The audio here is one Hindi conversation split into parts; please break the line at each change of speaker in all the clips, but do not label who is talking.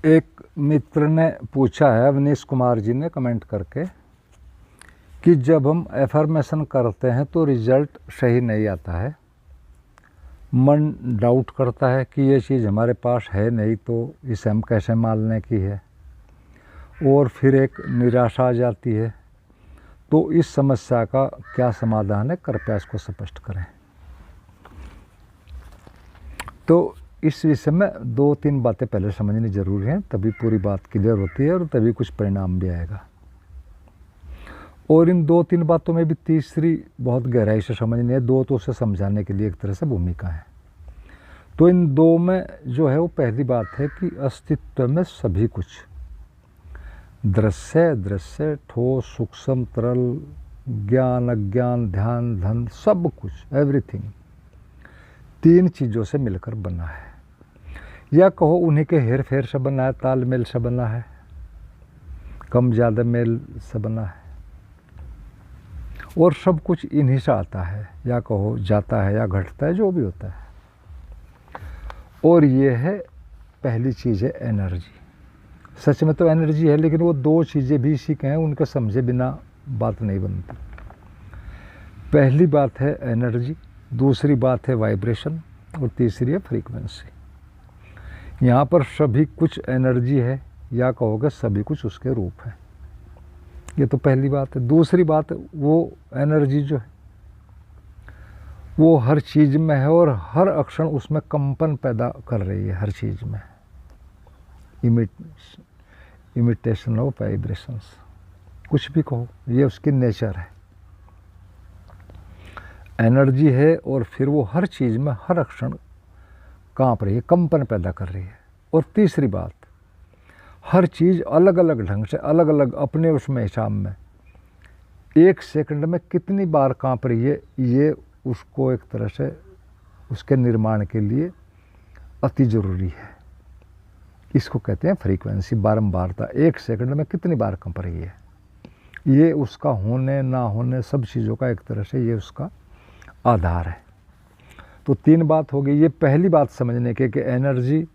एक मित्र ने पूछा है, अवनीश कुमार जी ने कमेंट करके, कि जब हम एफर्मेशन करते हैं तो रिजल्ट सही नहीं आता है, मन डाउट करता है कि ये चीज़ हमारे पास है नहीं तो इसे हम कैसे मानने की है, और फिर एक निराशा आ जाती है। तो इस समस्या का क्या समाधान है, कृपया इसको स्पष्ट करें। तो इस विषय में 2-3 बातें पहले समझनी जरूरी हैं, तभी पूरी बात क्लियर होती है और तभी कुछ परिणाम भी आएगा। और इन 2-3 बातों में भी तीसरी बहुत गहराई से समझनी है। 2 तो उसे समझाने के लिए एक तरह से भूमिका है। तो इन 2 में जो है वो पहली बात है कि अस्तित्व में सभी कुछ, दृश्य ठोस सूक्ष्म तरल, ज्ञान अज्ञान ध्यान धन, सब कुछ, एवरीथिंग 3 चीज़ों से मिलकर बना है, या कहो उन्हीं के हेर फेर से बना है, तालमेल से बना है, कम ज़्यादा मेल से बना है, और सब कुछ इन्हीं से आता है, या कहो जाता है या घटता है, जो भी होता है। और ये है पहली चीज़ है एनर्जी। सच में तो एनर्जी है, लेकिन वो 2 चीज़ें भी इसी के हैं, उनके समझे बिना बात नहीं बनती। पहली बात है एनर्जी, दूसरी बात है वाइब्रेशन, और तीसरी है फ्रीक्वेंसी। यहाँ पर सभी कुछ एनर्जी है, या कहोगे सभी कुछ उसके रूप है। ये तो पहली बात है। दूसरी बात, वो एनर्जी जो है वो हर चीज़ में है, और हर अक्षण उसमें कंपन पैदा कर रही है, हर चीज़ में। इमिटेशन ऑफ वाइब्रेशंस, कुछ भी कहो, ये उसकी नेचर है। एनर्जी है, और फिर वो हर चीज़ में हर अक्षण कांप रही है, कंपन पैदा कर रही है। और तीसरी बात, हर चीज़ अलग अलग ढंग से, अलग अलग अपने उसमें हिसाब में 1 सेकंड में कितनी बार कांप रही है, ये उसको एक तरह से उसके निर्माण के लिए अति ज़रूरी है। इसको कहते हैं फ्रीक्वेंसी, बारंबारता। 1 सेकंड में कितनी बार कंप रही है, ये उसका होने ना होने सब चीज़ों का एक तरह से ये उसका आधार है। तो 3 बात हो गई। ये पहली बात समझने के कि एनर्जी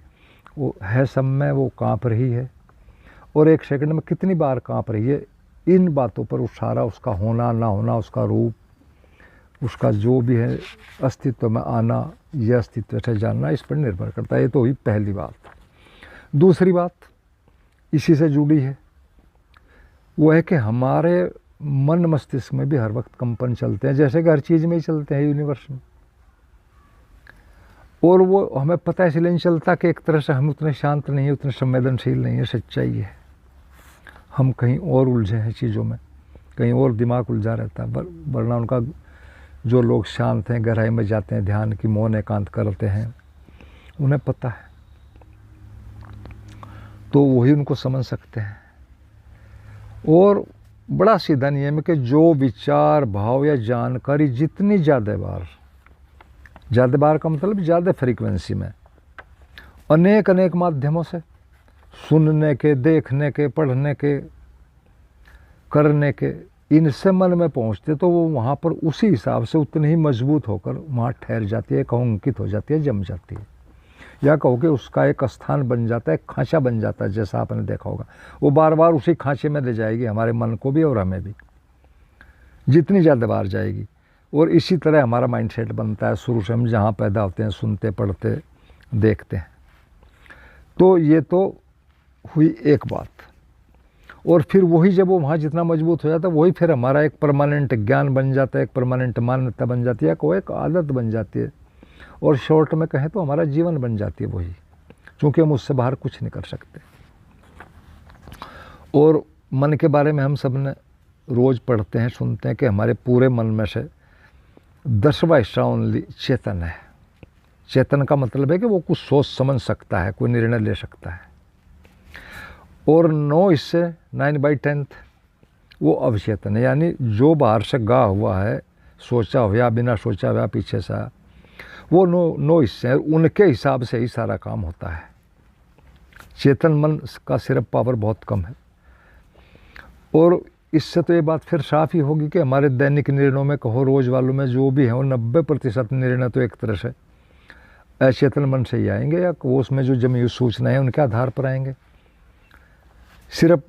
वो है, सब में वो कांप रही है, और 1 सेकंड में कितनी बार कांप रही है। इन बातों पर वो सारा उसका होना ना होना, उसका रूप, उसका जो भी है अस्तित्व में आना या अस्तित्व से जानना, इस पर निर्भर करता है। ये तो हुई पहली बात। दूसरी बात इसी से जुड़ी है, वो है कि हमारे मन मस्तिष्क में भी हर वक्त कंपन चलते हैं, जैसे कि हर चीज़ में ही चलते हैं यूनिवर्स में। और वो हमें पता इसलिए नहीं चलता कि एक तरह से हम उतने शांत नहीं हैं, उतने संवेदनशील नहीं है। सच्चाई है, हम कहीं और उलझे हैं चीज़ों में, कहीं और दिमाग उलझा रहता है। वरना उनका जो लोग शांत हैं, गहराई में जाते हैं, ध्यान की मौन एकांत करते हैं, उन्हें पता है, तो वही उनको समझ सकते हैं। और बड़ा सीधा नियम है कि जो विचार भाव या जानकारी जितनी ज़्यादा बार का मतलब ज़्यादा फ्रीक्वेंसी में, अनेक अनेक माध्यमों से, सुनने के, देखने के, पढ़ने के, करने के, इनसे मन में पहुँचते, तो वो वहाँ पर उसी हिसाब से उतनी ही मजबूत होकर वहाँ ठहर जाती है, कहूँ अंकित हो जाती है, जम जाती है, या कहो कि उसका एक स्थान बन जाता है, खांचा बन जाता है। जैसा आपने देखा होगा, वो बार बार उसी खांचे में ले जाएगी हमारे मन को भी और हमें भी, जितनी ज़्यादा बार जाएगी। और इसी तरह हमारा माइंडसेट बनता है शुरू से, हम जहाँ पैदा होते हैं, सुनते, पढ़ते, देखते हैं। तो ये तो हुई एक बात। और फिर वही जब वो वहाँ जितना मजबूत हो जाता है, वही फिर हमारा एक परमानेंट ज्ञान बन जाता है, एक परमानेंट मान्यता बन जाती है, कोई एक आदत बन जाती है, और शॉर्ट में कहें तो हमारा जीवन बन जाती है वही, क्योंकि हम उससे बाहर कुछ नहीं कर सकते। और मन के बारे में हम सब ने रोज़ पढ़ते हैं, सुनते हैं कि हमारे पूरे मन में से 10वां हिस्सा ओनली चेतन है। चेतन का मतलब है कि वो कुछ सोच समझ सकता है, कोई निर्णय ले सकता है। और 9 हिस्से 9/10 वो अवचेतन है, यानी जो बाहर से गा हुआ है, सोचा हुआ बिना सोचा हुआ पीछे से, वो 9 हिस्से हैं, उनके हिसाब से ही सारा काम होता है। चेतन मन का सिर्फ पावर बहुत कम है। और इससे तो ये बात फिर साफ ही होगी कि हमारे दैनिक निर्णयों में, कहो रोज़ वालों में जो भी है, वो 90% निर्णय तो एक तरह से अचेतन मन से ही आएंगे, या वो उसमें जो जमी हुई सूचनाएं हैं उनके आधार पर आएंगे। सिर्फ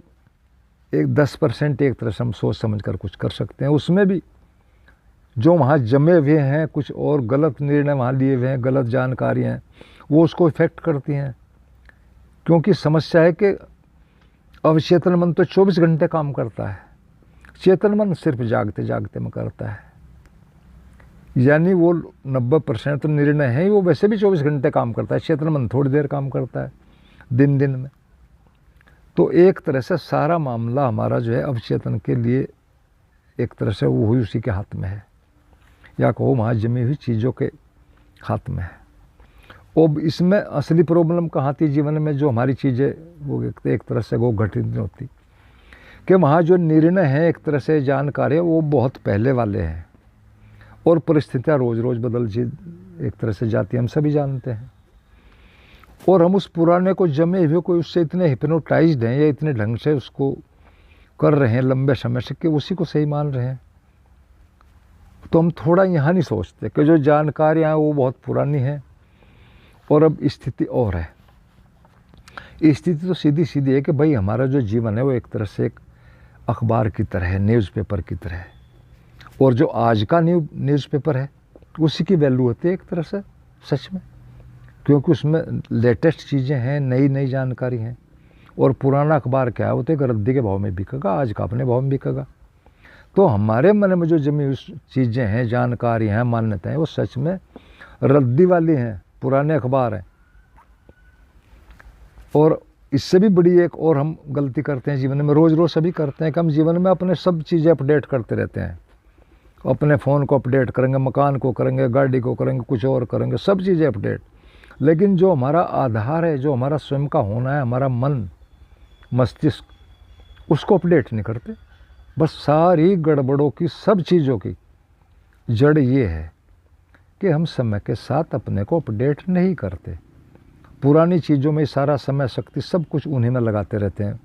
एक 10% एक तरह से हम सोच समझ कर कुछ कर सकते हैं। उसमें भी जो वहाँ जमे हुए हैं, कुछ और गलत निर्णय वहाँ लिए हुए हैं, गलत जानकारी हैं, वो उसको इफेक्ट करती हैं। क्योंकि समस्या है कि अवचेतन मन तो 24 घंटे काम करता है, चेतन मन सिर्फ जागते जागते में करता है। यानी वो 90% निर्णय है, वो वैसे भी 24 घंटे काम करता है, चेतन मन थोड़ी देर काम करता है दिन दिन में। तो एक तरह से सारा मामला हमारा जो है अवचेतन के लिए एक तरह से वो हुई उसी के हाथ में है, या कहो वहाँ जमी हुई चीज़ों के हाथ में है। अब इसमें असली प्रॉब्लम कहाँ थी जीवन में, जो हमारी चीज़ें वो एक तरह से वो घटित नहीं होती, कि वहाँ जो निर्णय है एक तरह से जानकारी है वो बहुत पहले वाले हैं, और परिस्थितियाँ रोज़ रोज़ बदल एक तरह से जाती है, हम सभी जानते हैं। और हम उस पुराने को जमे हुए को उससे इतने हिप्नोटाइज्ड हैं या इतने ढंग से उसको कर रहे हैं लंबे समय से कि उसी को सही मान रहे हैं। तो हम थोड़ा यहाँ नहीं सोचते कि जो जानकारियाँ हैं वो बहुत पुरानी हैं और अब स्थिति और है। स्थिति तो सीधी सीधी है कि भाई हमारा जो जीवन है वो एक तरह से एक अखबार की तरह है, न्यूज़पेपर की तरह है, और जो आज का न्यूज़पेपर है उसी की वैल्यू होती है एक तरह से सच में, क्योंकि उसमें लेटेस्ट चीज़ें हैं, नई नई जानकारी हैं। और पुराना अखबार क्या है, वो तो एक रद्दी के भाव में बिकेगा, आज का अपने भाव में बिकेगा। तो हमारे मन में जो जमी हुई चीज़ें हैं, जानकारी हैं, मान्यताएं, वो सच में रद्दी वाली हैं, पुराने अखबार हैं। और इससे भी बड़ी एक और हम गलती करते हैं जीवन में, रोज़ रोज़ सभी करते हैं कि हम जीवन में अपने सब चीज़ें अपडेट करते रहते हैं। अपने फ़ोन को अपडेट करेंगे, मकान को करेंगे, गाड़ी को करेंगे, कुछ और करेंगे, सब चीज़ें अपडेट। लेकिन जो हमारा आधार है, जो हमारा स्वयं का होना है, हमारा मन, मस्तिष्क, उसको अपडेट नहीं करते। बस सारी गड़बड़ों की, सब चीज़ों की जड़ ये है कि हम समय के साथ अपने को अपडेट नहीं करते। पुरानी चीज़ों में सारा समय, शक्ति, सब कुछ उन्हीं में लगाते रहते हैं,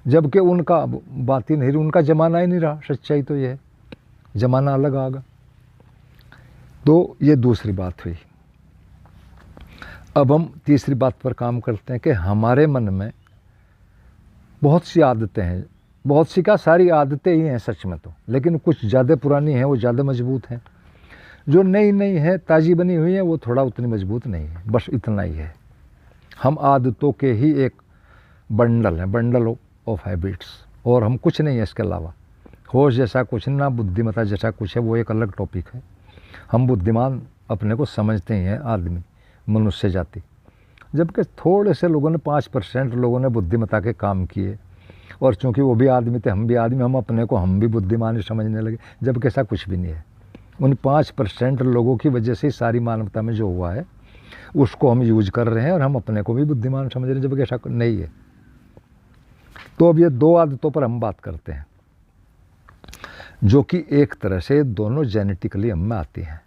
जबकि उनका बात ही नहीं रही, उनका ज़माना ही नहीं रहा। सच्चाई तो ये है, ज़माना अलग आ गया। तो ये दूसरी बात हुई। अब हम तीसरी बात पर काम करते हैं कि हमारे मन में बहुत सी आदतें हैं, बहुत सी क्या, सारी आदतें ही हैं सच में तो, लेकिन कुछ ज़्यादा पुरानी हैं, वो ज़्यादा मजबूत हैं। जो नई नई है, ताज़ी बनी हुई है, वो थोड़ा उतनी मजबूत नहीं है। बस इतना ही है। हम आदतों के ही एक बंडल हैं, बंडल ऑफ हैबिट्स, और हम कुछ नहीं है इसके अलावा। होश जैसा कुछ ना, बुद्धिमत्ता जैसा कुछ है, वो एक अलग टॉपिक है। हम बुद्धिमान अपने को समझते ही हैं आदमी, मनुष्य जाति, जबकि थोड़े से लोगों ने, 5% लोगों ने बुद्धिमत्ता के काम किए, और चूंकि वो भी आदमी थे, हम भी आदमी, हम अपने को हम भी बुद्धिमान ही समझने लगे, जबकि ऐसा कुछ भी नहीं है। उन 5% लोगों की वजह से सारी मानवता में जो हुआ है उसको हम यूज कर रहे हैं, और हम अपने को भी बुद्धिमान समझ रहे हैं, जबकि ऐसा नहीं है। तो अब ये दो आदतों पर हम बात करते हैं, जो कि एक तरह से दोनों जेनेटिकली हम में आती हैं,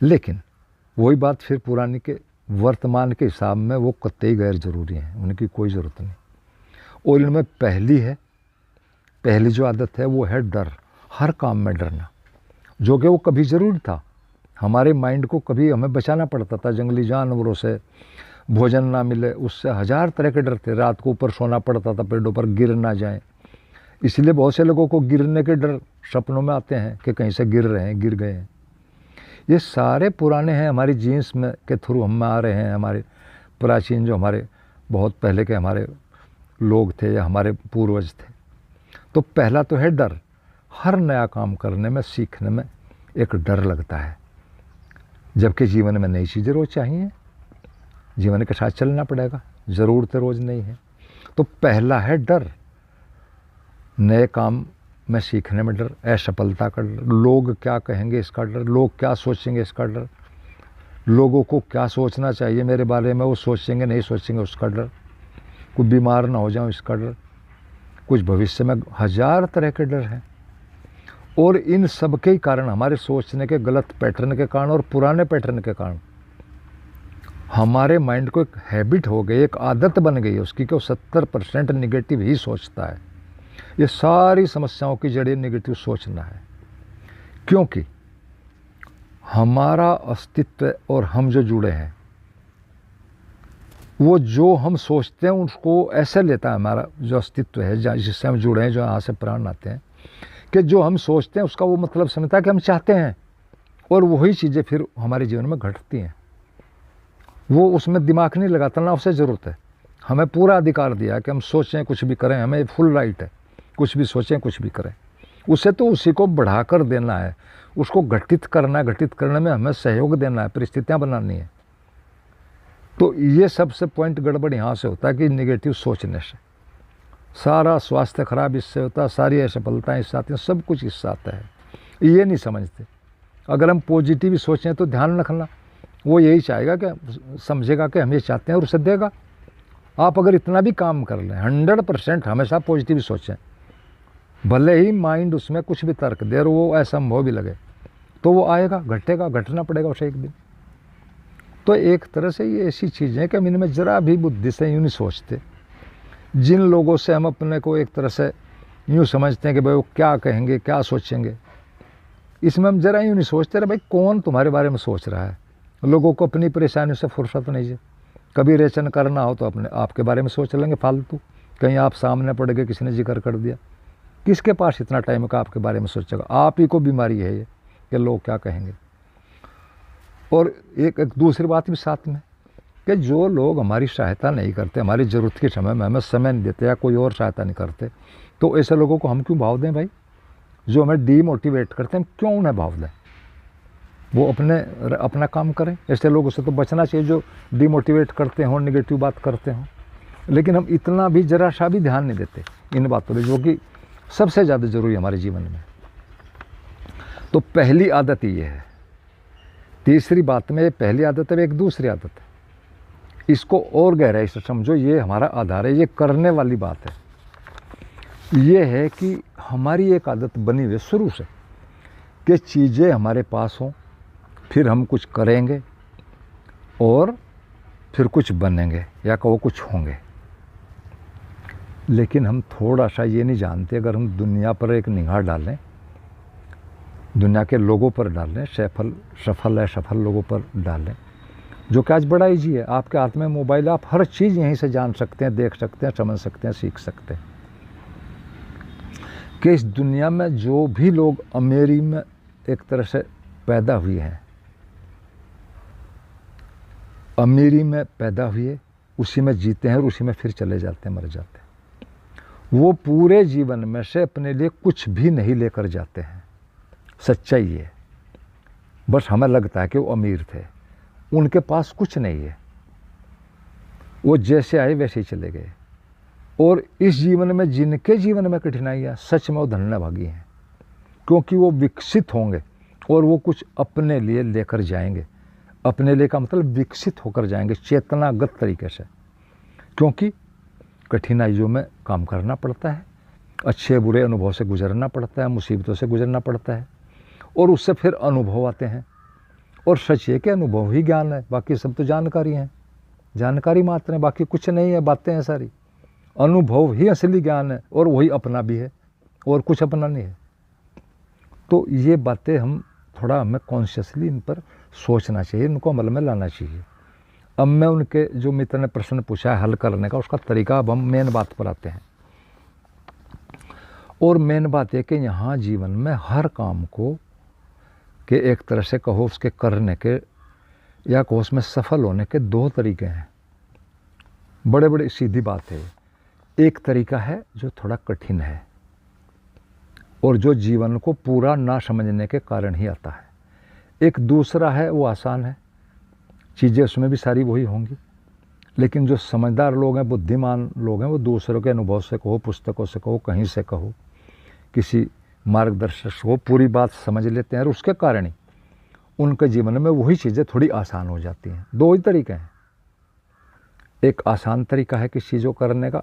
लेकिन वही बात फिर पुरानी के वर्तमान के हिसाब में वो कतई गैर जरूरी हैं, उनकी कोई ज़रूरत नहीं। और इनमें पहली जो आदत है वो है डर, हर काम में डरना, जो कि वो कभी ज़रूरी था। हमारे माइंड को कभी हमें बचाना पड़ता था जंगली जानवरों से, भोजन ना मिले उससे, हजार तरह के डर थे। रात को ऊपर सोना पड़ता था पेड़ों पर, गिर ना जाए, इसलिए बहुत से लोगों को गिरने के डर सपनों में आते हैं कि कहीं से गिर रहे हैं, गिर गए हैं। ये सारे पुराने हैं, हमारी जीन्स में के थ्रू हम में आ रहे हैं। हमारे प्राचीन, जो हमारे बहुत पहले के हमारे लोग थे या हमारे पूर्वज थे। तो पहला तो है डर। हर नया काम करने में, सीखने में एक डर लगता है, जबकि जीवन में नई चीज़ें रोज़ चाहिए, जीवन के साथ चलना पड़ेगा, ज़रूरतें रोज़ नहीं है। तो पहला है डर, नए काम में सीखने में डर, असफलता का डर, लोग क्या कहेंगे इसका डर, लोग क्या सोचेंगे इसका डर, लोगों को क्या सोचना चाहिए मेरे बारे में, वो सोचेंगे नहीं सोचेंगे उसका डर, कुछ बीमार ना हो जाऊँ इसका डर, कुछ भविष्य में, हजार तरह के डर हैं। और इन सब के कारण, हमारे सोचने के गलत पैटर्न के कारण और पुराने पैटर्न के कारण, हमारे माइंड को एक हैबिट हो गई, एक आदत बन गई है उसकी कि वो 70% निगेटिव ही सोचता है। ये सारी समस्याओं की जड़ नेगेटिव सोचना है, क्योंकि हमारा अस्तित्व और हम जो जुड़े हैं वो जो हम सोचते हैं उसको ऐसे लेता है हमारा जो अस्तित्व है, जिससे हम जुड़े हैं, जो यहाँ से प्राण आते हैं, कि जो हम सोचते हैं उसका वो मतलब समझता है कि हम चाहते हैं, और वही चीज़ें फिर हमारे जीवन में घटती हैं। वो उसमें दिमाग नहीं लगाता, ना उसे ज़रूरत है। हमें पूरा अधिकार दिया कि हम सोचें कुछ भी करें, हमें फुल राइट है, कुछ भी सोचें कुछ भी करें। उसे तो उसी को बढ़ाकर देना है, उसको घटित करना है, घटित करने में हमें सहयोग देना है, परिस्थितियाँ बनानी है। तो ये सबसे पॉइंट गड़बड़ यहाँ से होता है कि निगेटिव सोचने से सारा स्वास्थ्य खराब इससे होता है, सारी असफलताएँ इससे आती हैं, सब कुछ इससे आता है। ये नहीं समझते। अगर हम पॉजिटिव सोचें तो ध्यान रखना, वो यही चाहेगा कि समझेगा कि हम ये चाहते हैं और उसे देगा। आप अगर इतना भी काम कर लें, 100% हमेशा पॉजिटिव सोचें, भले ही माइंड उसमें कुछ भी तर्क दे और वो असंभव भी लगे, तो वो आएगा, घटेगा, घटना पड़ेगा उसे एक दिन। तो एक तरह से ये ऐसी चीज़ें हैं कि हम इनमें ज़रा भी बुद्धि से यूँ नहीं सोचते। जिन लोगों से हम अपने को एक तरह से यूँ समझते हैं कि भाई वो क्या कहेंगे, क्या सोचेंगे, इसमें हम ज़रा यूँ नहीं सोचते रहे भाई कौन तुम्हारे बारे में सोच रहा है। लोगों को अपनी परेशानियों से फुर्सत नहीं है। कभी रेचन करना हो तो अपने आपके बारे में सोच लेंगे फालतू, कहीं आप सामने पड़ गए, किसी ने जिक्र कर दिया। किसके पास इतना टाइम का आपके बारे में सोचेगा? आप ही को बीमारी है ये कि लोग क्या कहेंगे। और एक दूसरी बात भी साथ में कि जो लोग हमारी सहायता नहीं करते, हमारी ज़रूरत के समय में हमें समय नहीं देते या कोई और सहायता नहीं करते, तो ऐसे लोगों को हम क्यों भाव दें भाई? जो हमें डीमोटिवेट करते हैं, क्यों उन्हें भाव दें? वो अपना काम करें। ऐसे लोगों से तो बचना चाहिए जो डीमोटिवेट करते हों, निगेटिव बात करते हों। लेकिन हम इतना भी जरा सा भी ध्यान नहीं देते इन बातों पर, जो कि सबसे ज़्यादा ज़रूरी है हमारे जीवन में। तो पहली आदत ये है। तीसरी बात में पहली आदत है, एक दूसरी आदत है। इसको और गहराई से समझो, ये हमारा आधार है, ये करने वाली बात है। ये है कि हमारी एक आदत बनी हुई शुरू से कि चीज़ें हमारे पास हों, फिर हम कुछ करेंगे और फिर कुछ बनेंगे या कहो कुछ होंगे। लेकिन हम थोड़ा सा ये नहीं जानते, अगर हम दुनिया पर एक निगाह डालें, दुनिया के लोगों पर डालें, सफल असफल लोगों पर डालें, जो कि आज बड़ा ईजी है। आपके हाथ में मोबाइल, आप हर चीज़ यहीं से जान सकते हैं, देख सकते हैं, समझ सकते हैं, सीख सकते हैं। कि इस दुनिया में जो भी लोग अमीरी में एक तरह से पैदा हुए हैं, अमीरी में पैदा हुए, उसी में जीते हैं और उसी में फिर चले जाते हैं, मर जाते हैं। वो पूरे जीवन में से अपने लिए कुछ भी नहीं लेकर जाते हैं। सच्चाई है। बस हमें लगता है कि वो अमीर थे, उनके पास कुछ नहीं है, वो जैसे आए वैसे ही चले गए। और इस जीवन में जिनके जीवन में कठिनाइयाँ, सच में वो धन्यभागी हैं, क्योंकि वो विकसित होंगे और वो कुछ अपने लिए लेकर जाएंगे। अपने लिए का मतलब विकसित होकर जाएंगे चेतनागत तरीके से, क्योंकि कठिनाइयों में काम करना पड़ता है, अच्छे बुरे अनुभव से गुजरना पड़ता है, मुसीबतों से गुजरना पड़ता है, और उससे फिर अनुभव आते हैं। और सच है कि अनुभव ही ज्ञान है, बाकी सब तो जानकारी है, जानकारी मात्र है, बाकी कुछ नहीं है, बातें हैं सारी। अनुभव ही असली ज्ञान है, और वही अपना भी है, और कुछ अपना नहीं है। तो ये बातें हम थोड़ा हमें कॉन्शियसली इन पर सोचना चाहिए, इनको अमल में लाना चाहिए। अब मैं उनके जो मित्र ने प्रश्न पूछा है हल करने का, उसका तरीका, अब हम मेन बात पर आते हैं। और मेन बात है कि यहाँ जीवन में हर काम को कि एक तरह से कहो उसके करने के या कहो उसमें सफल होने के दो तरीके हैं। बड़े बड़े सीधी बात है। एक तरीका है जो थोड़ा कठिन है और जो जीवन को पूरा ना समझने के कारण ही आता है। एक दूसरा है वो आसान है, चीज़ें उसमें भी सारी वही होंगी, लेकिन जो समझदार लोग हैं, बुद्धिमान लोग हैं, वो दूसरों के अनुभव से कहो, पुस्तकों से कहो, कहीं से कहो, किसी मार्गदर्शक को पूरी बात समझ लेते हैं, और उसके कारण ही उनके जीवन में वही चीज़ें थोड़ी आसान हो जाती हैं। दो ही तरीके हैं, एक आसान तरीका है किसी चीज़ों करने का,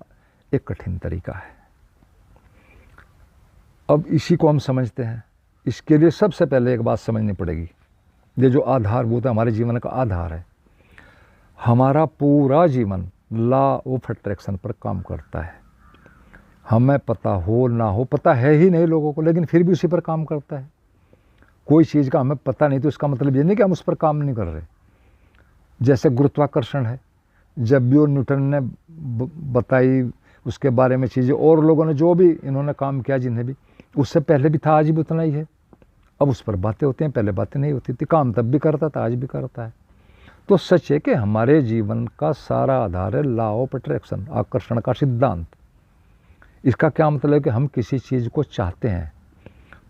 एक कठिन तरीका है। अब इसी को हम समझते हैं। इसके लिए सबसे पहले एक बात समझनी पड़ेगी, ये जो आधारभूत है, हमारे जीवन का आधार है। हमारा पूरा जीवन लॉ ऑफ अट्रैक्शन पर काम करता है। हमें पता हो ना हो, पता है ही नहीं लोगों को, लेकिन फिर भी उसी पर काम करता है। कोई चीज़ का हमें पता नहीं तो इसका मतलब ये नहीं कि हम उस पर काम नहीं कर रहे। जैसे गुरुत्वाकर्षण है, जब भी वो न्यूटन ने बताई उसके बारे में चीज़ें, और लोगों ने जो भी इन्होंने काम किया जिन्हें भी, उससे पहले भी था, आज भी उतना ही है। अब उस पर बातें होती हैं, पहले बातें नहीं होती थी। काम तब भी करता था, आज भी करता है। तो सच है कि हमारे जीवन का सारा आधार है लॉ ऑफ अट्रैक्शन, आकर्षण का सिद्धांत। इसका क्या मतलब है कि हम किसी चीज़ को चाहते हैं,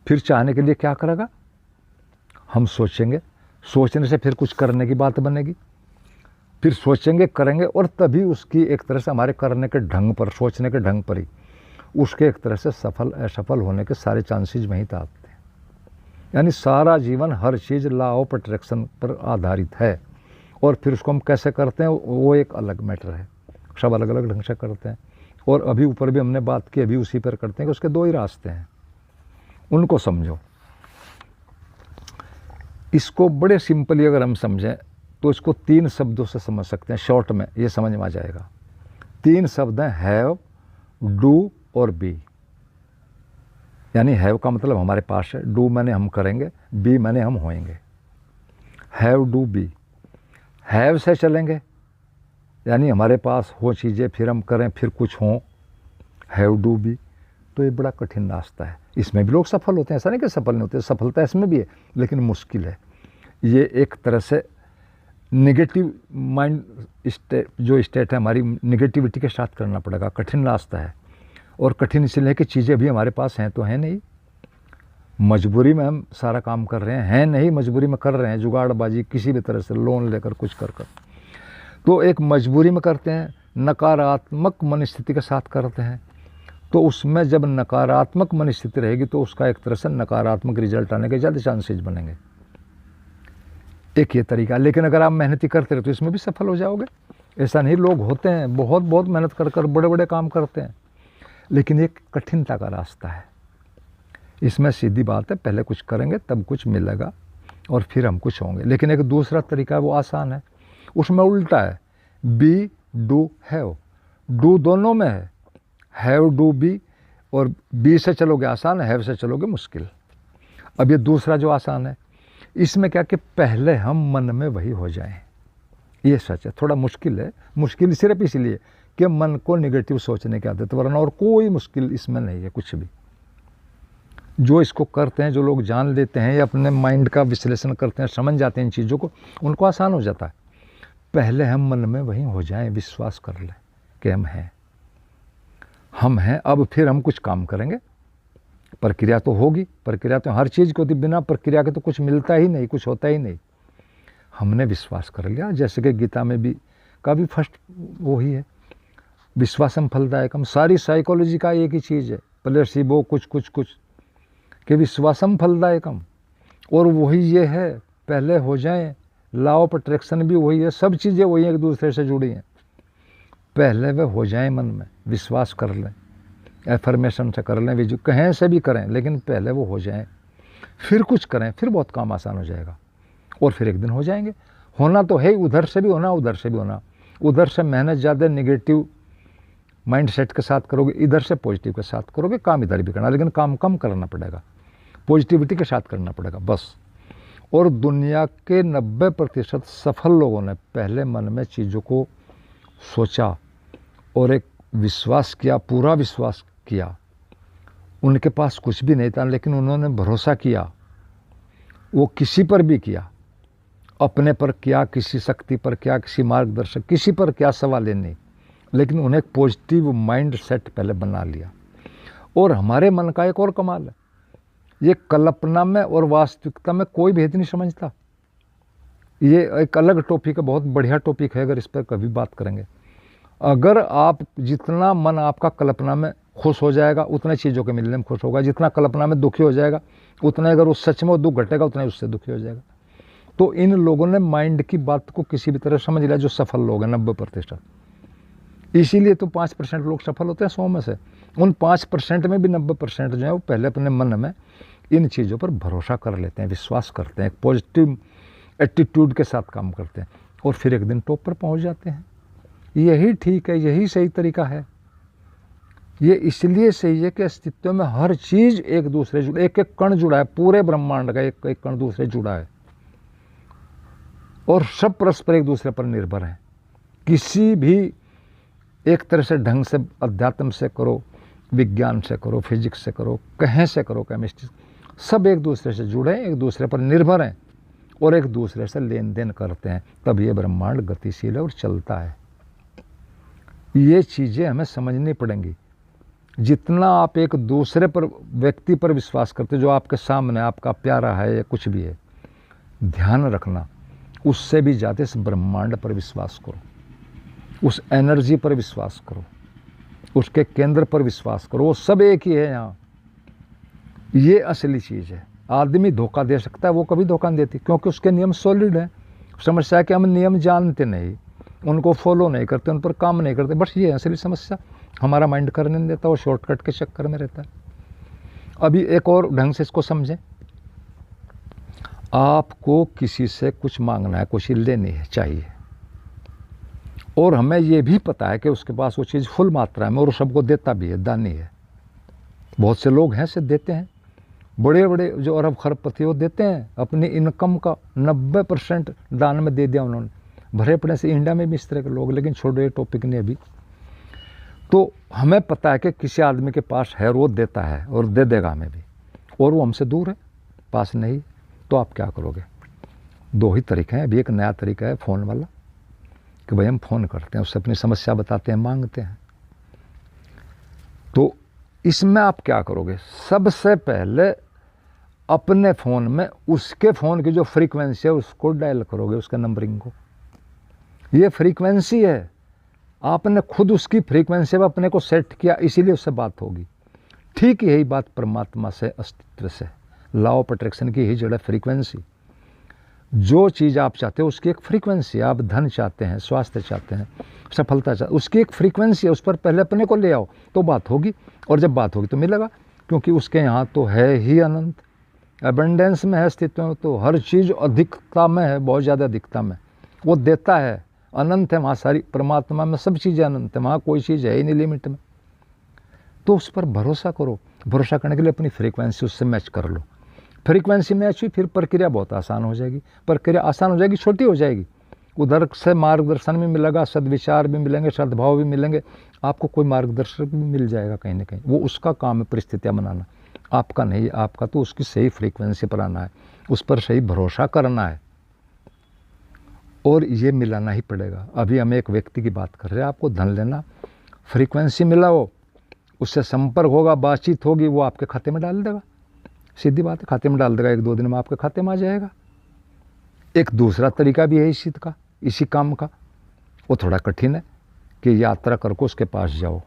फिर चाहने के लिए क्या करेगा, हम सोचेंगे, सोचने से फिर कुछ करने की बात बनेगी, फिर सोचेंगे, करेंगे, और तभी उसकी एक तरह से हमारे करने के ढंग पर, सोचने के ढंग पर ही उसके एक तरह से सफल असफल होने के सारे चांसेस वहीं तक आते हैं। यानी सारा जीवन हर चीज़ लॉ ऑफ अट्रैक्शन पर आधारित है। और फिर उसको हम कैसे करते हैं वो एक अलग मैटर है, सब अलग अलग ढंग से करते हैं। और अभी ऊपर भी हमने बात की, अभी उसी पर करते हैं कि उसके दो ही रास्ते हैं, उनको समझो। इसको बड़े सिंपली अगर हम समझें तो इसको 3 शब्दों से समझ सकते हैं, शॉर्ट में ये समझ में आ जाएगा। 3 शब्द हैं, हैव, डू और बी। यानी हैव का मतलब हमारे पास है, डू माने हम करेंगे, बी माने हम होएंगे। Have, do, be. हैव से चलेंगे, यानी हमारे पास हो चीज़ें, फिर हम करें, फिर कुछ हों, हैव, डू, बी। तो ये बड़ा कठिन रास्ता है। इसमें भी लोग सफल होते हैं, ऐसा नहीं कि सफल नहीं होते, सफलता इसमें भी है, लेकिन मुश्किल है। ये एक तरह से निगेटिव माइंड स्टेट, जो स्टेट है हमारी, निगेटिविटी के साथ करना पड़ेगा। कठिन रास्ता है, और कठिन इसलिए है कि चीज़ें भी हमारे पास हैं तो हैं नहीं, मजबूरी में हम सारा काम कर रहे हैं नहीं, मजबूरी में कर रहे हैं, जुगाड़बाजी किसी भी तरह से लोन लेकर कुछ कर कर। तो एक मजबूरी में करते हैं, नकारात्मक मनस्थिति के साथ करते हैं। तो उसमें जब नकारात्मक मनस्थिति रहेगी तो उसका एक तरह से नकारात्मक रिजल्ट आने के ज़्यादा चांसेस बनेंगे। एक ये तरीका। लेकिन अगर आप मेहनती करते रहे तो इसमें भी सफल हो जाओगे। ऐसा नहीं, लोग होते हैं बहुत बहुत मेहनत कर कर बड़े बड़े काम करते हैं, लेकिन एक कठिनता का रास्ता है। इसमें सीधी बात है, पहले कुछ करेंगे तब कुछ मिलेगा, और फिर हम कुछ होंगे। लेकिन एक दूसरा तरीका है, वो आसान है, उसमें उल्टा है, बी, डू, हैव। डू दोनों में है, हैव, डू, बी। और बी से चलोगे आसान है, हैव से चलोगे मुश्किल। अब ये दूसरा जो आसान है, इसमें क्या कि पहले हम मन में वही हो जाएं। ये सच है, थोड़ा मुश्किल है। मुश्किल सिर्फ इसलिए कि मन को नेगेटिव सोचने की आदत, वरना और कोई मुश्किल इसमें नहीं है कुछ भी। जो इसको करते हैं, जो लोग जान लेते हैं या अपने माइंड का विश्लेषण करते हैं, समझ जाते हैं इन चीज़ों को, उनको आसान हो जाता है। पहले हम मन में वहीं हो जाएं, विश्वास कर लें कि हम हैं। अब फिर हम कुछ काम करेंगे, प्रक्रिया तो होगी, प्रक्रिया तो हर चीज़ की होती, बिना प्रक्रिया के तो कुछ मिलता ही नहीं, कुछ होता ही नहीं। हमने विश्वास कर लिया, जैसे कि गीता में भी का भी फर्स्ट वही है, विश्वासम फलदायकम। सारी साइकोलॉजी का एक ही चीज़ है, प्लेसिबो कुछ कुछ कुछ, कि विश्वासम फलदायकम। और वही ये है, पहले हो जाएं। लॉ ऑफ अट्रैक्शन भी वही है, सब चीज़ें वही एक दूसरे से जुड़ी हैं। पहले वे हो जाएं, मन में विश्वास कर लें, एफर्मेशन से कर लें, विजु कहें से भी करें, लेकिन पहले वो हो जाएं, फिर कुछ करें, फिर बहुत काम आसान हो जाएगा। और फिर एक दिन हो जाएंगे। होना तो है, उधर से भी होना, उधर से भी होना। उधर से मेहनत ज़्यादा नेगेटिव माइंड सेट के साथ करोगे, इधर से पॉजिटिव के साथ करोगे, काम इधर भी करना, लेकिन काम कम करना पड़ेगा, पॉजिटिविटी के साथ करना पड़ेगा बस। और दुनिया के 90% सफल लोगों ने पहले मन में चीज़ों को सोचा और एक विश्वास किया, पूरा विश्वास किया। उनके पास कुछ भी नहीं था, लेकिन उन्होंने भरोसा किया, वो किसी पर भी किया, अपने पर किया, किसी शक्ति पर किया, किसी मार्गदर्शक, किसी पर क्या सवाल नहीं, लेकिन उन्हें एक पॉजिटिव माइंड सेट पहले बना लिया। और हमारे मन का एक और कमाल है, ये कल्पना में और वास्तविकता में कोई भेद नहीं समझता। ये एक अलग टॉपिक है, बहुत बढ़िया टॉपिक है, अगर इस पर कभी बात करेंगे। अगर आप जितना मन आपका कल्पना में खुश हो जाएगा, उतने चीज़ों के मिलने में खुश होगा। जितना कल्पना में दुखी हो जाएगा, उतना अगर उस सच में दुख घटेगा, उतना उससे दुखी हो जाएगा। तो इन लोगों ने माइंड की बात को किसी भी तरह समझ लिया, जो सफल लोग हैं 90%। इसीलिए तो 5% लोग सफल होते हैं 100 में से। उन 5% में भी 90% जो है वो पहले अपने मन में इन चीज़ों पर भरोसा कर लेते हैं, विश्वास करते हैं, एक पॉजिटिव एटीट्यूड के साथ काम करते हैं, और फिर एक दिन टॉप पर पहुंच जाते हैं। यही ठीक है, यही सही तरीका है। ये इसलिए सही है कि अस्तित्व में हर चीज़ एक दूसरे जुड़ा, एक एक कण जुड़ा है, पूरे ब्रह्मांड का एक एक कण दूसरे जुड़ा है, और सब परस्पर एक दूसरे पर निर्भर है। किसी भी एक तरह से ढंग से अध्यात्म से करो, विज्ञान से करो, फिजिक्स से करो, कहीं से करो, केमिस्ट्री, सब एक दूसरे से जुड़े हैं, एक दूसरे पर निर्भर हैं और एक दूसरे से लेन देन करते हैं, तब ये ब्रह्मांड गतिशील है और चलता है। ये चीज़ें हमें समझनी पड़ेंगी। जितना आप एक दूसरे पर, व्यक्ति पर विश्वास करते हो, जो आपके सामने आपका प्यारा है या कुछ भी है, ध्यान रखना उससे भी ज़्यादा इस ब्रह्मांड पर विश्वास करो, उस एनर्जी पर विश्वास करो, उसके केंद्र पर विश्वास करो, वो सब एक ही है यहाँ। ये असली चीज़ है। आदमी धोखा दे सकता है, वो कभी धोखा नहीं देती, क्योंकि उसके नियम सॉलिड हैं। समस्या है कि हम नियम जानते नहीं, उनको फॉलो नहीं करते, उन पर काम नहीं करते, बस ये है असली समस्या। हमारा माइंड करने नहीं देता, वो शॉर्टकट के चक्कर में रहता है। अभी एक और ढंग से इसको समझें। आपको किसी से कुछ मांगना है, कुछ लेनी है, चाहिए, और हमें ये भी पता है कि उसके पास वो चीज़ फुल मात्रा में और सबको देता भी है, दानी है। बहुत से लोग हैं से देते हैं, बड़े बड़े जो अरब खरबपति वो देते हैं, अपनी इनकम का 90% दान में दे दिया उन्होंने। भरे पड़े से इंडिया में भी इस तरह के लोग, लेकिन छोड़ो ये टॉपिक नहीं अभी। तो हमें पता है कि किसी आदमी के पास है और वो देता है और दे देगा हमें भी, और वो हमसे दूर है, पास नहीं, तो आप क्या करोगे? दो ही तरीके हैं। अभी एक नया तरीका है फ़ोन वाला, कि भाई हम फ़ोन करते हैं, उससे अपनी समस्या बताते हैं, मांगते हैं। तो इसमें आप क्या करोगे? सबसे पहले अपने फ़ोन में उसके फ़ोन की जो फ्रीक्वेंसी है उसको डायल करोगे, उसके नंबरिंग को। ये फ्रीक्वेंसी है, आपने खुद उसकी फ्रीक्वेंसी में अपने को सेट किया, इसीलिए उससे बात होगी। ठीक यही बात परमात्मा से, अस्तित्व से, लॉ ऑफ अट्रैक्शन की ही जड़ है फ्रीक्वेंसी। जो चीज़ आप चाहते हो उसकी एक फ्रीक्वेंसी, आप धन चाहते हैं, स्वास्थ्य चाहते हैं, सफलता चाहते, उसकी एक फ्रीक्वेंसी है, उस पर पहले अपने को ले आओ तो बात होगी, और जब बात होगी तो मिलेगा, क्योंकि उसके यहाँ तो है ही अनंत, एबंडेंस में है, अस्तित्व में, तो हर चीज़ अधिकता में है, बहुत ज़्यादा अधिकता में वो देता है, अनंत है वहाँ सारी, परमात्मा में सब चीज़ें अनंत है, वहाँ कोई चीज़ है ही नहीं लिमिट में। तो उस पर भरोसा करो। भरोसा करने के लिए अपनी फ्रीक्वेंसी उससे मैच कर लो। फ्रीक्वेंसी मैच हुई, फिर प्रक्रिया बहुत आसान हो जाएगी, प्रक्रिया आसान हो जाएगी, छोटी हो जाएगी, उधर से मार्गदर्शन भी मिलेगा, सद्विचार भी मिलेंगे, सद्भाव भी मिलेंगे, आपको कोई मार्गदर्शक भी मिल जाएगा कहीं ना कहीं। वो उसका काम है परिस्थितियाँ बनाना, आपका नहीं। आपका तो उसकी सही फ्रीक्वेंसी पर आना है, उस पर सही भरोसा करना है, और ये मिलाना ही पड़ेगा। अभी हम एक व्यक्ति की बात कर रहे हैं, आपको धन लेना, फ्रीक्वेंसी मिलाओ, उससे संपर्क होगा, बातचीत होगी, वो आपके खाते में डाल देगा, सीधी बात है, खाते में डाल देगा, 1-2 दिन में आपके खाते में आ जाएगा। एक दूसरा तरीका भी है इसी काम का, वो थोड़ा कठिन है, कि यात्रा करके उसके पास जाओ,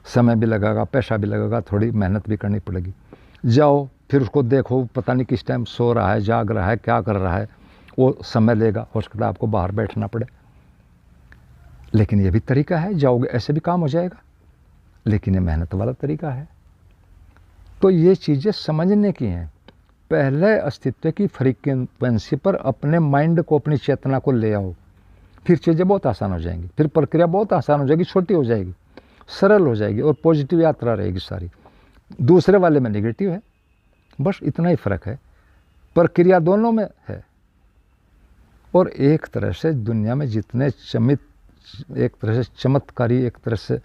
समय भी लगेगा, पैसा भी लगेगा, थोड़ी मेहनत भी करनी पड़ेगी। जाओ, फिर उसको देखो, पता नहीं किस टाइम सो रहा है, जाग रहा है, क्या कर रहा है, वो समय लेगा, हो सकता है आपको बाहर बैठना पड़े, लेकिन ये भी तरीका है, जाओगे ऐसे भी काम हो जाएगा, लेकिन ये मेहनत वाला तरीका है। तो ये चीज़ें समझने की हैं। पहले अस्तित्व की फ्रीक्वेंसी पर अपने माइंड को, अपनी चेतना को ले आओ, फिर चीज़ें बहुत आसान हो जाएंगी, फिर प्रक्रिया बहुत आसान हो जाएगी, छोटी हो जाएगी, सरल हो जाएगी, और पॉजिटिव यात्रा रहेगी सारी। दूसरे वाले में नेगेटिव है, बस इतना ही फ़र्क है, प्रक्रिया दोनों में है। और एक तरह से दुनिया में जितने एक तरह से चमत्कारी, एक तरह से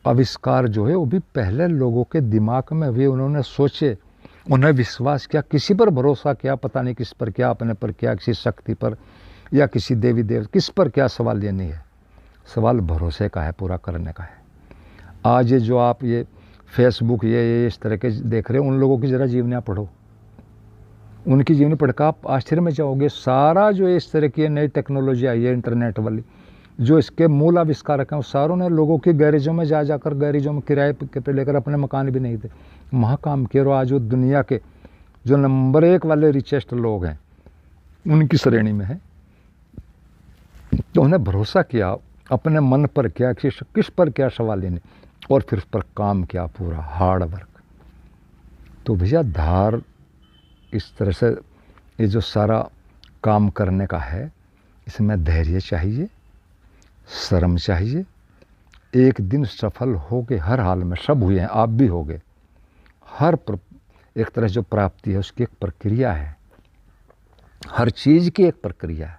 आविष्कार जो है, वो भी पहले लोगों के दिमाग में हुए, उन्होंने सोचे, उन्हें विश्वास किया, किसी पर भरोसा किया, पता नहीं किस पर क्या, अपने पर क्या, किसी शक्ति पर या किसी देवी देव, किस पर क्या, सवाल ये नहीं है, सवाल भरोसे का है, पूरा करने का है। आज ये जो आप ये फेसबुक ये इस तरह के देख रहे हो, उन लोगों की ज़रा जीवनियाँ पढ़ो, उनकी जीवनी पढ़कर आप आश्चर्य में जाओगे। सारा जो इस तरह की नई टेक्नोलॉजी आई है, इंटरनेट वाली, जो इसके मूल आविष्कारक हैं, वो सारों ने लोगों की गैरेजों में जाकर, गैरेजों में किराए पे लेकर, अपने मकान भी नहीं थे, वहाँ काम किए, और आज वो दुनिया के जो नंबर 1 वाले रिचेस्ट लोग हैं, उनकी श्रेणी में है। तो उन्हें भरोसा किया, अपने मन पर किया, किस पर क्या, सवाल ही नहीं, और फिर उस पर काम किया, पूरा हार्ड वर्क। तो भैया धार इस तरह से ये जो सारा काम करने का है, इसमें धैर्य चाहिए, शर्म चाहिए। एक दिन सफल हो गए, हर हाल में सब हुए हैं, आप भी हो गए। एक तरह जो प्राप्ति है उसकी एक प्रक्रिया है, हर चीज़ की एक प्रक्रिया है।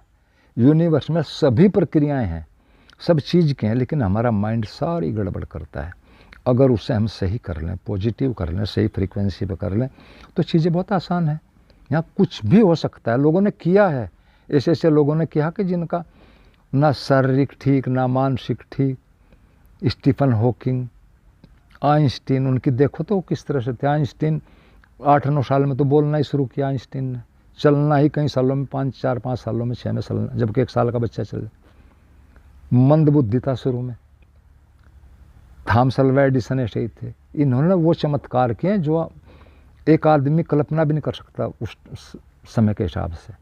यूनिवर्स में सभी प्रक्रियाएं हैं, सब चीज़ के हैं, लेकिन हमारा माइंड सारी गड़बड़ करता है। अगर उसे हम सही कर लें, पॉजिटिव कर लें, सही फ्रीक्वेंसी पे कर लें, तो चीज़ें बहुत आसान है। यहाँ कुछ भी हो सकता है। लोगों ने किया है, ऐसे ऐसे लोगों ने किया कि जिनका ना शारीरिक ठीक ना मानसिक ठीक। स्टीफन हॉकिंग, आइंस्टीन, उनकी देखो तो किस तरह से थे। आइंस्टीन 8-9 साल में तो बोलना ही शुरू किया आइंस्टीन ने, चलना ही कई सालों में, 4-5 सालों में, 6 में चलना, जबकि 1 साल का बच्चा चले। मंद बुद्धि था शुरू में। थॉमस अल्वा एडिसन ऐसे ही थे। इन्होंने वो चमत्कार किए जो एक आदमी कल्पना भी नहीं कर सकता उस समय के हिसाब से।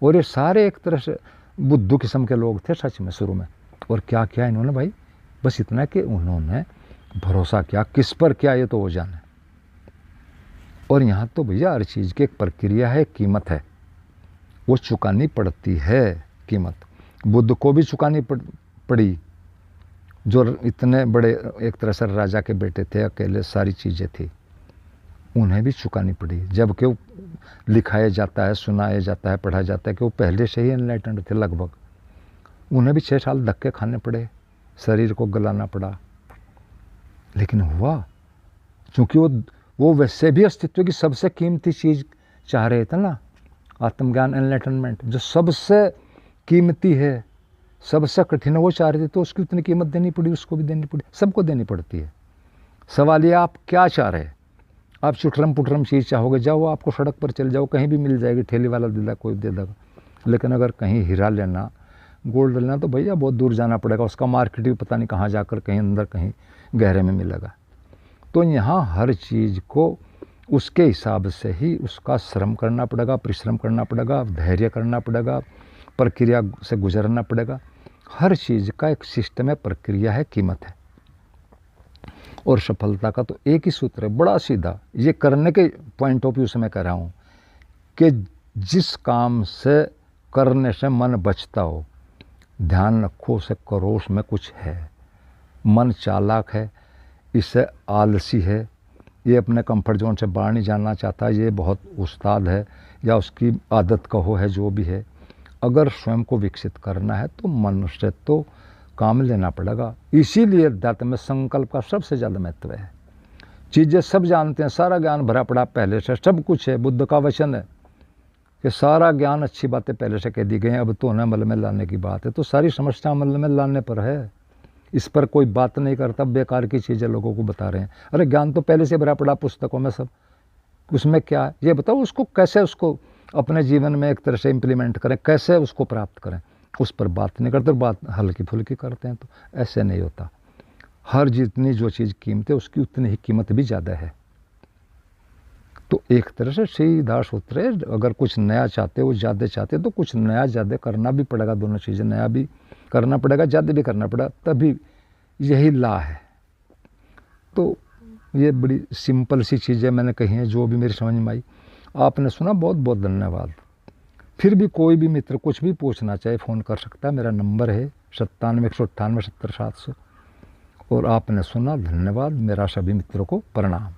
और ये सारे एक तरह से बुद्धू किस्म के लोग थे सच में शुरू में। और क्या किया इन्होंने भाई, बस इतना कि उन्होंने भरोसा किया। किस पर किया ये तो वो जाने। और यहाँ तो भैया हर चीज़ की एक प्रक्रिया है, कीमत है, वो चुकानी पड़ती है कीमत। बुद्ध को भी चुकानी पड़ी, जो इतने बड़े एक तरह से राजा के बेटे थे, अकेले सारी चीज़ें थी, उन्हें भी चुकानी पड़ी। जबकि वो लिखाया जाता है, सुनाया जाता है, पढ़ा जाता है कि वो पहले से ही एनलाइटेंड थे लगभग। उन्हें भी 6 साल धक्के खाने पड़े, शरीर को गलाना पड़ा, लेकिन हुआ। क्योंकि वो वैसे भी अस्तित्व की सबसे कीमती चीज़ चाह रहे थे ना, आत्मज्ञान, एनलाइटनमेंट, जो सबसे कीमती है, सबसे कठिन है, वो चाह रहे थे। तो उसकी उतनी कीमत देनी पड़ी, उसको भी देनी पड़ी, सबको देनी पड़ती है। सवाल ये आप क्या चाह रहे हैं। आप चुटरम पुटरम चीज़ चाहोगे, जाओ आपको सड़क पर चल जाओ, कहीं भी मिल जाएगी, ठेली वाला दे देगा, कोई दे देगा। लेकिन अगर कहीं हीरा लेना, गोल्ड लेना, तो भैया बहुत दूर जाना पड़ेगा, उसका मार्केट भी पता नहीं कहाँ जाकर, कहीं अंदर कहीं गहरे में मिलेगा। तो यहाँ हर चीज़ को उसके हिसाब से ही उसका श्रम करना पड़ेगा, परिश्रम करना पड़ेगा, धैर्य करना पड़ेगा, प्रक्रिया से गुजरना पड़ेगा। हर चीज़ का एक सिस्टम है, प्रक्रिया है, कीमत है। और सफलता का तो एक ही सूत्र है, बड़ा सीधा। ये करने के पॉइंट ऑफ व्यू से मैं कह रहा हूँ कि जिस काम से करने से मन बचता हो, ध्यान रखो उसे करो, उसमें कुछ है। मन चालाक है, इससे आलसी है, ये अपने कंफर्ट जोन से बाहर नहीं जाना चाहता, ये बहुत उस्ताद है, या उसकी आदत कहो है, जो भी है। अगर स्वयं को विकसित करना है तो मन से तो काम लेना पड़ेगा। इसीलिए अध्यात्म में संकल्प का सबसे ज़्यादा महत्व है। चीज़ें सब जानते हैं, सारा ज्ञान भरा पड़ा पहले से, सब कुछ है। बुद्ध का वचन है कि सारा ज्ञान, अच्छी बातें पहले से कह दी गई हैं, अब तो उन्हें अमल में लाने की बात है। तो सारी समस्या अमल में लाने पर है, इस पर कोई बात नहीं करता, बेकार की चीज़ें लोगों को बता रहे हैं। अरे ज्ञान तो पहले से भरा पड़ा पुस्तकों में सब, उसमें क्या है ये बताओ। उसको कैसे, उसको अपने जीवन में एक तरह से इम्प्लीमेंट करें, कैसे उसको प्राप्त करें, उस पर बात नहीं करते, बात हल्की फुल्की करते हैं। तो ऐसे नहीं होता। हर जितनी जो चीज़ कीमत है, उसकी उतनी ही कीमत भी ज़्यादा है। तो एक तरह से सीधा सूत्र है, अगर कुछ नया चाहते हो, ज़्यादा चाहते हो, तो कुछ नया ज़्यादा करना भी पड़ेगा। दोनों चीज़ें, नया भी करना पड़ेगा, ज़्यादा भी करना पड़ेगा, तभी यही ला है। तो ये बड़ी सिंपल सी चीज़ें मैंने कही हैं, जो भी मेरी समझ में आई। आपने सुना, बहुत बहुत धन्यवाद। फिर भी कोई भी मित्र कुछ भी पूछना चाहे फ़ोन कर सकता है। मेरा नंबर है 97 198 70 700। और आपने सुना, धन्यवाद। मेरा सभी मित्रों को प्रणाम।